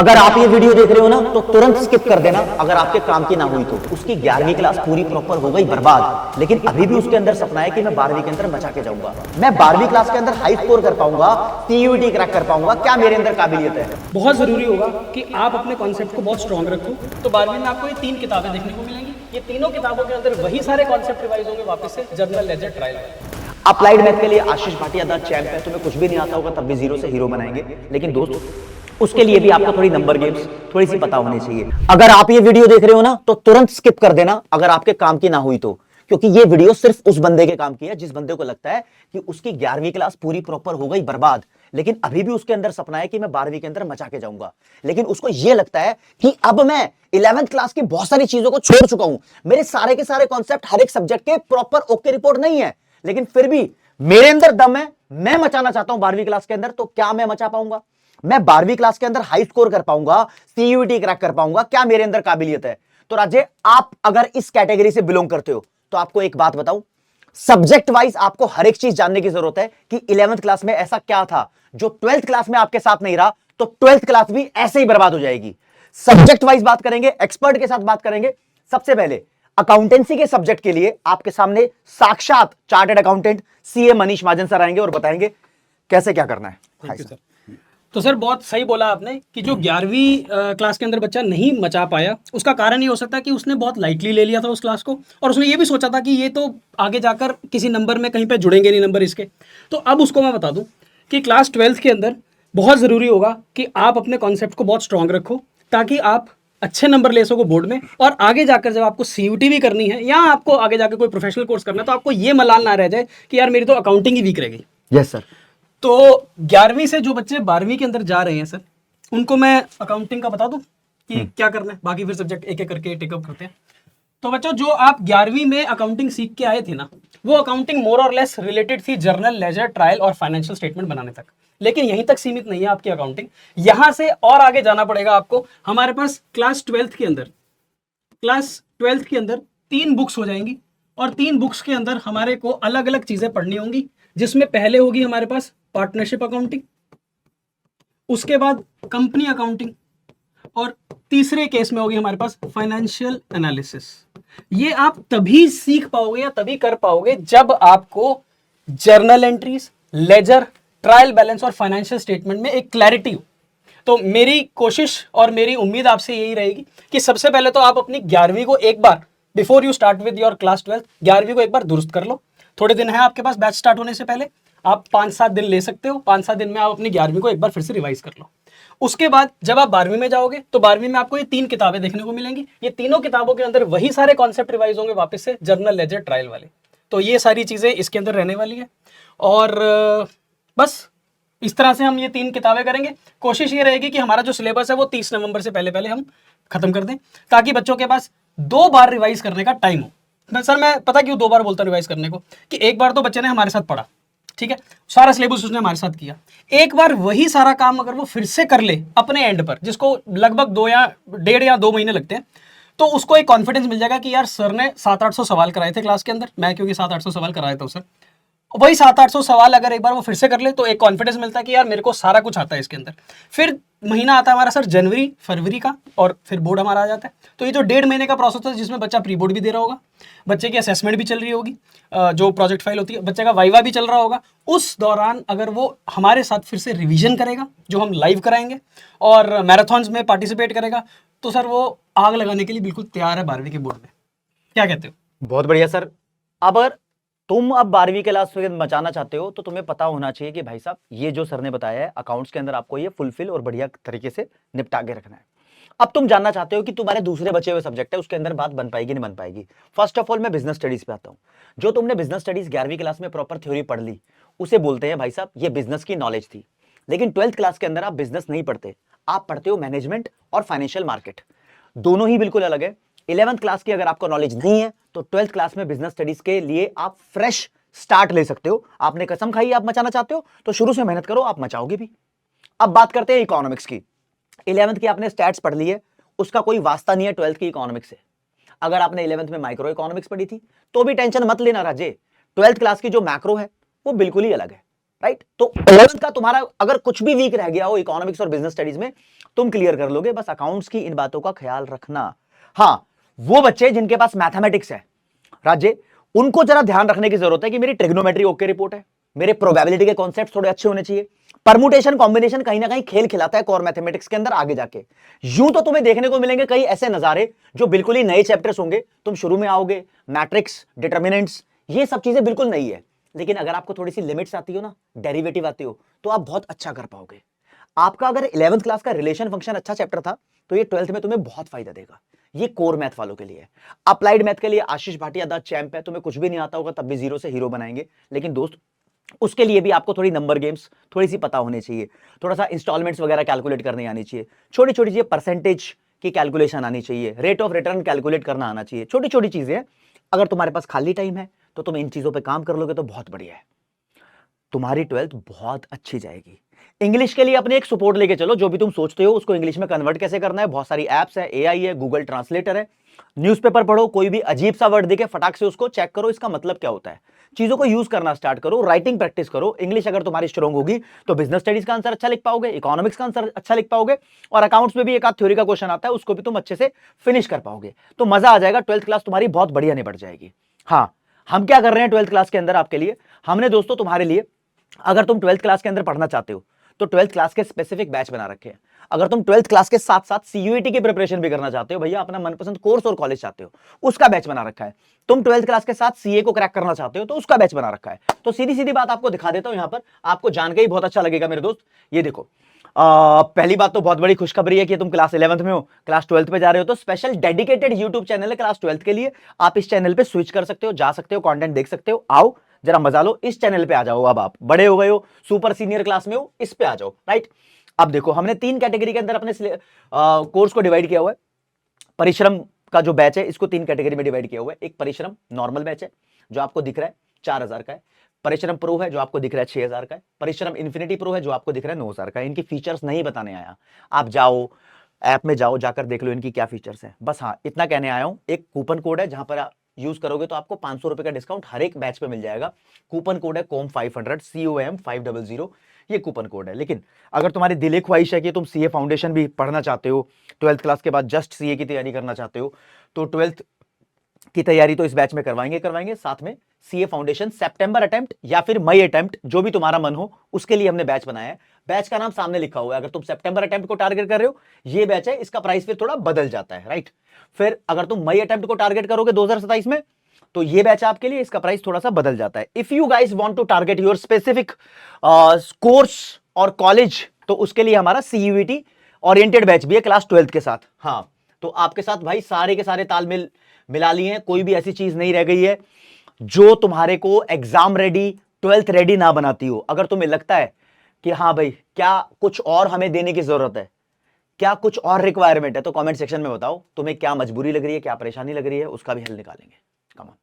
अगर आप ये वीडियो देख रहे हो ना तो तुरंत स्किप कर देना। अगर आपके काम की ना हुई तो उसकी 11वीं क्लास पूरी प्रॉपर हो गई बर्बाद, लेकिन अभी भी उसके अंदर सपना है कि मैं 12वीं के अंदर मचा के जाऊंगा, मैं 12वीं क्लास के अंदर हाई स्कोर कर पाऊंगा, सीयूईटी क्रैक कर पाऊंगा। क्या मेरे अंदर काबिलियत है? बहुत ज़रूरी होगा कि आप अपने कॉन्सेप्ट को बहुत स्ट्रॉन्ग रखो। तो 12वीं में आपको ये 3 किताबें देखने को मिलेंगी। ये तीनों किताबों के अंदर वही सारे कॉन्सेप्ट रिवाइज होंगे वापस से, journal, ledger, trial. Applied math के लिए आशीष भाटिया द चैंप है। तुम्हें कुछ भी नहीं आता होगा तब भी जीरो से हीरो बनाएंगे, लेकिन दोस्त उसके लिए भी आपको थोड़ी नंबर गेम्स थोड़ी सी पता होनी चाहिए। अगर आप ये वीडियो देख रहे हो ना तो तुरंत स्किप कर देना अगर आपके काम की ना हुई तो, क्योंकि ये वीडियो सिर्फ उस बंदे के काम की है जिस बंदे को लगता है कि उसकी 11वीं क्लास पूरी प्रॉपर हो गई बर्बाद, लेकिन अभी भी उसके अंदर सपना है कि मैं 12वीं के अंदर मचा के जाऊंगा, लेकिन उसको यह लगता है कि अब मैं 11th क्लास की बहुत सारी चीजों को छोड़ चुका हूं, मेरे सारे के सारे कॉन्सेप्ट हर एक सब्जेक्ट के प्रॉपर ओके रिपोर्ट नहीं है, लेकिन फिर भी मेरे अंदर दम है, मैं मचाना चाहता हूं 12वीं क्लास के अंदर। तो क्या मैं मचा पाऊंगा? मैं 12वीं क्लास के अंदर हाई स्कोर कर पाऊंगा, सीयूईटी क्रैक कर पाऊंगा? क्या मेरे अंदर काबिलियत है? तो राजे, आप अगर इस कैटेगरी से बिलोंग करते हो तो आपको एक बात बताऊं, सब्जेक्ट वाइज आपको हर एक चीज जानने की जरूरत है कि 11th क्लास में ऐसा क्या था जो 12th क्लास में आपके साथ नहीं रहा, तो 12th क्लास भी ऐसे ही बर्बाद हो जाएगी। सब्जेक्ट वाइज बात करेंगे, एक्सपर्ट के साथ बात करेंगे। सबसे पहले अकाउंटेंसी के सब्जेक्ट के लिए आपके सामने साक्षात चार्टर्ड अकाउंटेंट सीए मनीष महाजन सर आएंगे और बताएंगे कैसे क्या करना है। Thank you sir. तो सर बहुत सही बोला आपने कि जो 11वीं क्लास के अंदर बच्चा नहीं मचा पाया, उसका कारण ये हो सकता है कि उसने बहुत लाइटली ले लिया था उस क्लास को, और उसने ये भी सोचा था कि ये तो आगे जाकर किसी नंबर में कहीं पे जुड़ेंगे नहीं नंबर इसके। तो अब उसको मैं बता दूं कि क्लास 12th के अंदर बहुत ज़रूरी होगा कि आप अपने कॉन्सेप्ट को बहुत स्ट्रॉन्ग रखो, ताकि आप अच्छे नंबर ले सको बोर्ड में, और आगे जाकर जब आपको सीयूटी भी करनी है या आपको आगे जाकर कोई प्रोफेशनल कोर्स करना है, तो आपको ये मलाल ना रह जाए कि यार मेरी तो अकाउंटिंग ही वीक रह गई। Yes sir. तो 11वीं से जो बच्चे 12वीं के अंदर जा रहे हैं सर, उनको मैं अकाउंटिंग का बता दूं कि क्या करना है, बाकी फिर सब्जेक्ट एक एक करके टेकअप करते हैं। तो बच्चों, जो आप 11वीं में अकाउंटिंग सीख के आए थे ना, वो अकाउंटिंग मोर और लेस रिलेटेड थी जर्नल, लेजर, ट्रायल और फाइनेंशियल स्टेटमेंट बनाने तक। लेकिन यहीं तक सीमित नहीं है आपकी अकाउंटिंग, यहां से और आगे जाना पड़ेगा आपको। हमारे पास क्लास 12th के अंदर 3 बुक्स हो जाएंगी, और 3 बुक्स के अंदर हमारे को अलग अलग चीजें पढ़नी होंगी, जिसमें पहले होगी हमारे पास पार्टनरशिप अकाउंटिंग, उसके बाद कंपनी अकाउंटिंग, और तीसरे केस में होगी हमारे पास फाइनेंशियल एनालिसिस। ये आप तभी सीख पाओगे या तभी कर पाओगे जब आपको journal entries, ledger, trial balance और फाइनेंशियल स्टेटमेंट में एक क्लैरिटी हो। तो मेरी कोशिश और मेरी उम्मीद आपसे यही रहेगी कि सबसे पहले तो आप अपनी 11वीं को एक बार, before you start with your class 12th, 11वीं को एक बार दुरुस्त कर लो। थोड़े दिन है आपके पास बैच स्टार्ट होने से पहले, आप 5-7 दिन ले सकते हो। 5-7 दिन में आप अपनी 11वीं को एक बार फिर से रिवाइज कर लो। उसके बाद जब आप 12वीं में जाओगे तो 12वीं में आपको ये 3 किताबें देखने को मिलेंगी। ये तीनों किताबों के अंदर वही सारे कॉन्सेप्ट रिवाइज होंगे वापस से, जर्नल, लेजर, ट्रायल वाले। तो ये सारी चीज़ें इसके अंदर रहने वाली है, और बस इस तरह से हम ये 3 किताबें करेंगे। कोशिश ये रहेगी कि हमारा जो सिलेबस है वो 30 नवंबर से पहले पहले हम खत्म कर दें, ताकि बच्चों के पास 2 बार रिवाइज करने का टाइम हो। मैं पता क्यों 2 बार बोलता हूँ रिवाइज करने को, कि एक बार तो बच्चे ने हमारे साथ पढ़ा, ठीक है, सारा सिलेबस उसने हमारे साथ किया, एक बार वही सारा काम अगर वो फिर से कर ले अपने एंड पर, जिसको लगभग 2 या 1.5 या 2 महीने लगते हैं, तो उसको एक कॉन्फिडेंस मिल जाएगा कि यार सर ने 700-800 सवाल कराए थे क्लास के अंदर, मैं क्योंकि 700-800 सवाल कराया था सर, वही 700-800 सवाल अगर एक बार वो फिर से कर ले तो एक कॉन्फिडेंस मिलता है कि यार मेरे को सारा कुछ आता है इसके अंदर। फिर महीना आता है हमारा सर जनवरी फरवरी का, और फिर बोर्ड हमारा आ जाता है। तो ये जो 1.5 महीने का प्रोसेस है, जिसमें बच्चा प्री बोर्ड भी दे रहा होगा, बच्चे की असेसमेंट भी चल रही होगी, जो प्रोजेक्ट फाइल होती है, बच्चे का वाइवा भी चल रहा होगा, उस दौरान अगर वो हमारे साथ फिर से रिविजन करेगा, जो हम लाइव कराएंगे, और मैराथन्स में पार्टिसिपेट करेगा, तो सर वो आग लगाने के लिए बिल्कुल तैयार है 12वीं के बोर्ड में। क्या कहते हो? बहुत बढ़िया सर। अगर तुम अब 12वीं क्लास में मचाना चाहते हो तो तुम्हें पता होना चाहिए कि भाई साहब ये जो सर ने बताया है अकाउंट्स के अंदर आपको ये फुलफिल और बढ़िया तरीके से निपटा के रखना है। अब तुम जानना चाहते हो कि तुम्हारे दूसरे बचे हुए सब्जेक्ट है उसके अंदर बात बन पाएगी नहीं बन पाएगी। फर्स्ट ऑफ ऑल मैं बिजनेस स्टडीज पे आता हूं। जो तुमने बिजनेस स्टडीज 11वीं क्लास में प्रॉपर थ्योरी पढ़ ली, उसे बोलते हैं भाई साहब ये बिजनेस की नॉलेज थी। लेकिन 12th क्लास के अंदर आप बिजनेस नहीं पढ़ते, आप पढ़ते हो मैनेजमेंट और फाइनेंशियल मार्केट, दोनों ही बिल्कुल अलग है। 11th क्लास की अगर आपको नॉलेज नहीं है तो 12th क्लास में बिजनेस स्टडीज के लिए आप फ्रेश स्टार्ट ले सकते हो। आपने कसम खाई आप मचाना चाहते हो तो शुरू से मेहनत करो, आप मचाओगे भी। अब बात करते हैं इकोनॉमिक्स की। 11th की आपने स्टैट्स पढ़ ली है, उसका कोई वास्ता नहीं है 12th की इकोनॉमिक्स से। अगर आपने 11th में माइक्रो इकोनॉमिक्स पढ़ी थी तो भी टेंशन मत लेना राजे, 12th क्लास की जो मैक्रो है वो बिल्कुल ही अलग है, राइट। तो 11th का तुम्हारा अगर कुछ भी वीक रह गया हो इकोनॉमिक्स और बिजनेस स्टडीज में, तुम क्लियर कर लोगे, बस अकाउंट्स की इन बातों का ख्याल रखना। हाँ, वो बच्चे जिनके पास मैथमेटिक्स है राज्य, उनको जरा ध्यान रखने की जरूरत है कि मेरी ट्रिग्नोमेट्री ओके रिपोर्ट है, मेरे प्रोबेबिलिटी के कॉन्सेप्ट थोड़े अच्छे होने चाहिए, परमुटेशन कॉम्बिनेशन कहीं ना कहीं खेल खिलाता है कोर मैथमेटिक्स के अंदर आगे जाके। यूं तो तुम्हें देखने को मिलेंगे कई ऐसे नजारे जो बिल्कुल ही नए चैप्टर्स होंगे, तुम शुरू में आओगे, मैट्रिक्स, डिटर्मिनेंट्स, ये सब चीजें बिल्कुल नई है, लेकिन अगर आपको थोड़ी सी लिमिट्स आती हो ना, डेरिवेटिव आती हो, तो आप बहुत अच्छा कर पाओगे। आपका अगर 11th क्लास का रिलेशन फंक्शन अच्छा चैप्टर था, तो ये 12th में तुम्हें बहुत फायदा देगा। ये कोर मैथ वालों के लिए है। अप्लाइड मैथ के लिए आशीष भाटिया द चैंप है। तुम्हें कुछ भी नहीं आता होगा तब भी जीरो से हीरो बनाएंगे, लेकिन दोस्त उसके लिए भी आपको थोड़ी नंबर गेम्स थोड़ी सी पता होनी चाहिए, थोड़ा सा इंस्टॉलमेंट्स वगैरह कैलकुलेट करनी आनी चाहिए, छोटी छोटी चीजें, परसेंटेज की कैलकुलेशन आनी चाहिए, रेट ऑफ रिटर्न कैलकुलेट करना आना चाहिए, छोटी छोटी चीजें। अगर तुम्हारे पास खाली टाइम है तो तुम इन चीजों पर काम कर लोगे तो बहुत बढ़िया है, तुम्हारी 12th बहुत अच्छी जाएगी। इंग्लिश के लिए अपने एक सपोर्ट लेके चलो, जो भी तुम सोचते हो उसको इंग्लिश में कन्वर्ट कैसे करना है, बहुत सारी एप्स है, एआई है, गूगल ट्रांसलेटर है, न्यूज़पेपर पढ़ो, कोई भी अजीब सा वर्ड दिखे फटाक से उसको चेक करो इसका मतलब क्या होता है, चीजों को यूज करना स्टार्ट करो, राइटिंग प्रैक्टिस करो। इंग्लिश अगर तुम्हारी स्ट्रॉन्ग होगी तो बिजनेस स्टडीज का आंसर अच्छा लिख पाओगे, इकोनॉमिक्स का आंसर अच्छा लिख पाओगे, और अकाउंट्स में भी एक आध थ्योरी का क्वेश्चन आता है उसको भी तुम अच्छे से फिनिश कर पाओगे, तो मजा आ जाएगा। 12th क्लास तुम्हारी बहुत बढ़िया निपट जाएगी। हाँ, हम क्या कर रहे हैं 12th क्लास के अंदर आपके लिए, हमने दोस्तों तुम्हारे लिए, अगर तुम 12th क्लास के अंदर पढ़ना चाहते हो तो 12th क्लास के स्पेसिफिक बैच बना रखे हैं। अगर तुम 12th क्लास के साथ साथ सीयूईटी की प्रिपरेशन भी करना चाहते हो, भैया अपना मनपसंद कोर्स और कॉलेज चाहते हो, उसका बैच बना रखा है। तुम 12th क्लास के साथ सीए को क्रैक करना चाहते हो तो उसका बैच बना रखा है। तो सीधी सीधी बात आपको दिखा देता हूं, यहां पर आपको जान के ही बहुत अच्छा लगेगा मेरे दोस्त। ये देखो, पहली बात तो बहुत बड़ी खुशखबरी है कि तुम क्लास 11th में हो, क्लास 12th पे जा रहे हो, तो स्पेशल डेडिकेटेड यूट्यूब चैनल है क्लास 12th के लिए। आप इस चैनल पे स्विच कर सकते हो, जा सकते हो, कंटेंट देख सकते हो। आओ जरा मजा लो, इस चैनल पे आ जाओ। अब आप बड़े हो गए हो, सुपर सीनियर क्लास में हो, इस पे आ जाओ, राइट। अब देखो, हमने 3 कैटेगरी के अंदर अपने कोर्स को डिवाइड किया हुआ है। परिश्रम का जो बैच है इसको 3 कैटेगरी में डिवाइड किया हुआ है। एक परिश्रम नॉर्मल बैच है जो आपको दिख रहा है 4000 का है, परिश्रम प्रो है जो आपको दिख रहा है 6000 का है, परिश्रम इन्फिनिटी प्रो है जो आपको दिख रहा है 9000 का है। इनकी फीचर्स नहीं बताने आया, आप जाओ ऐप में, जाओ जाकर देख लो इनकी क्या फीचर्स हैं। बस हाँ, इतना कहने आया हूं। एक कूपन कोड है जहां पर आप यूज करोगे तो आपको 500 रुपए का डिस्काउंट हर एक बैच पे मिल जाएगा। कूपन कोड है COM500, COM500, ये कूपन कोड है। लेकिन अगर तुम्हारी दिली ख्वाहिश है कि तुम सीए फाउंडेशन भी पढ़ना चाहते हो, 12th क्लास के बाद जस्ट सीए की तैयारी करना चाहते हो, तो 12th की तैयारी तो इस बैच में करवाएंगे, साथ में सीए फाउंडेशन सितंबर अटेम्प्ट या फिर मई अटेम्प्ट, जो भी तुम्हारा मन हो, उसके लिए हमने बैच बनाया है। बैच का नाम सामने लिखा हुआ है। अगर तुम सितंबर अटेम्प्ट को टारगेट कर रहे हो, ये बैच है, इसका प्राइस फिर थोड़ा बदल जाता है, राइट। फिर अगर तुम मई अटेम्प्ट को टारगेट करोगे 2027 में, तो ये बैच आपके लिए, इसका प्राइस थोड़ा सा बदल जाता है। If you guys want to target your specific course और कॉलेज, तो उसके लिए हमारा सीयूईटी ओरिएंटेड बैच भी है क्लास 12th के साथ। हाँ, तो आपके साथ भाई सारे के सारे तालमेल मिला लिए हैं, कोई भी ऐसी चीज नहीं रह गई है जो तुम्हारे को एग्जाम रेडी, 12th रेडी ना बनाती हो। अगर तुम्हें लगता है कि हाँ भाई, क्या कुछ और हमें देने की जरूरत है, क्या कुछ और रिक्वायरमेंट है, तो कमेंट सेक्शन में बताओ। तुम्हें क्या मजबूरी लग रही है, क्या परेशानी लग रही है, उसका भी हल निकालेंगे। Come on.